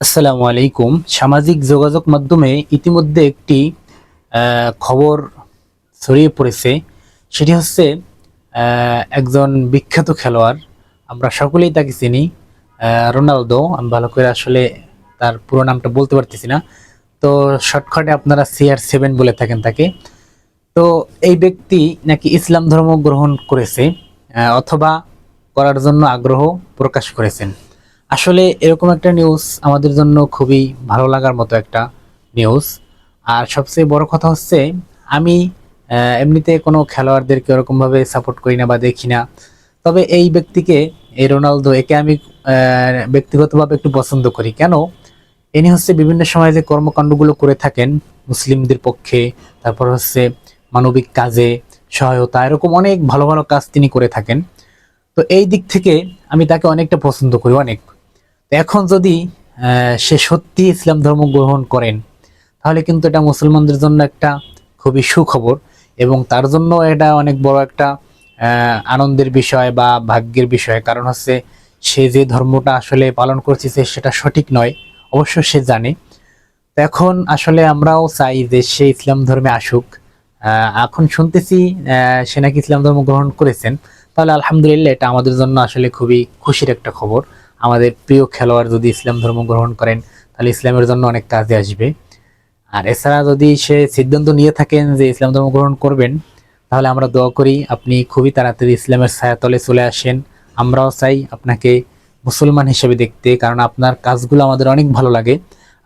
আসসালামু আলাইকুম। সামাজিক যোগাযোগ মাধ্যমে ইতিমধ্যে একটি খবর ছড়িয়ে পড়েছে। সেটি হচ্ছে একজন বিখ্যাত খেলোয়াড়, আমরা সকলেই তাকে চিনি, রোনালদো। আমি ভালো করে আসলে তার পুরো নামটা বলতে পারতেছি না, তো শর্টকাটে আপনারা CR7 বলে থাকেন তাকে। তো এই ব্যক্তি নাকি ইসলাম ধর্ম গ্রহণ করেছে, অথবা করার জন্য আগ্রহ প্রকাশ করেছেন। আসলে এরকম একটা নিউজ আমাদের জন্য খুবই ভালো লাগার মতো একটা নিউজ। আর সবচেয়ে বড় কথা হচ্ছে, আমি এমনিতে কোনো খেলোয়াড়দেরকে ওরকমভাবে সাপোর্ট করি না বা দেখি না। তবে এই ব্যক্তিকে, এই রোনালদো, একে আমি ব্যক্তিগতভাবে একটু পছন্দ করি। কেন? ইনি হচ্ছে বিভিন্ন সময় যে কর্মকাণ্ডগুলো করে থাকেন মুসলিমদের পক্ষে, তারপর হচ্ছে মানবিক কাজে সহায়তা, এরকম অনেক ভালো ভালো কাজ তিনি করে থাকেন। তো এই দিক থেকে আমি তাকে অনেকটা পছন্দ করি, অনেক। তো এখন যদি সে সত্যি ইসলাম ধর্ম গ্রহণ করেন, তাহলে কিন্তু এটা মুসলমানদের জন্য একটা খুবই সুখবর, এবং তার জন্য এটা অনেক বড় একটা আনন্দের বিষয় বা ভাগ্যের বিষয়। কারণ হচ্ছে সে যে ধর্মটা আসলে পালন করছে সেটা সঠিক নয়, অবশ্য সে জানে। তো এখন আসলে আমরাও চাই যে সে ইসলাম ধর্মে আসুক। এখন শুনতেছি সে নাকি ইসলাম ধর্ম গ্রহণ করেছেন। তাহলে আলহামদুলিল্লাহ, এটা আমাদের জন্য আসলে খুবই খুশির একটা খবর। আমাদের প্রিয় খেলোয়াড় যদি ইসলাম ধর্ম গ্রহণ করেন, তাহলে ইসলামের জন্য অনেক কাজে আসবে। আর এছাড়া যদি সে সিদ্ধান্ত নিয়ে থাকেন যে ইসলাম ধর্ম গ্রহণ করবেন, তাহলে আমরা দোয়া করি আপনি খুবই তাড়াতাড়ি ইসলামের ছায়াতলে চলে আসেন। আমরাও চাই আপনাকে মুসলমান হিসেবে দেখতে, কারণ আপনার কাজগুলো আমাদের অনেক ভালো লাগে।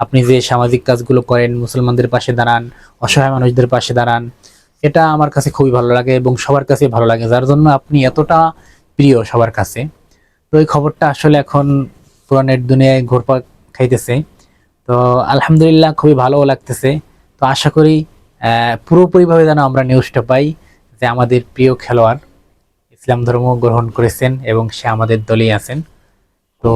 আপনি যে সামাজিক কাজগুলো করেন, মুসলমানদের পাশে দাঁড়ান, অসহায় মানুষদের পাশে দাঁড়ান, এটা আমার কাছে খুবই ভালো লাগে এবং সবার কাছে ভালো লাগে, যার জন্য আপনি এতটা প্রিয় সবার কাছে। তো এই খবরটা আসলে এখন পুরো নেট দুনিয়ায় ঘুরপাক খাইতেছে। তো আলহামদুলিল্লাহ, খুবই ভালো লাগতেছে। তো আশা করি পুরোপুরিভাবে যেন আমরা নিউজটা পাই যে আমাদের প্রিয় খেলোয়াড় ইসলাম ধর্ম গ্রহণ করেছেন এবং সে আমাদের দলেই আছেন। তো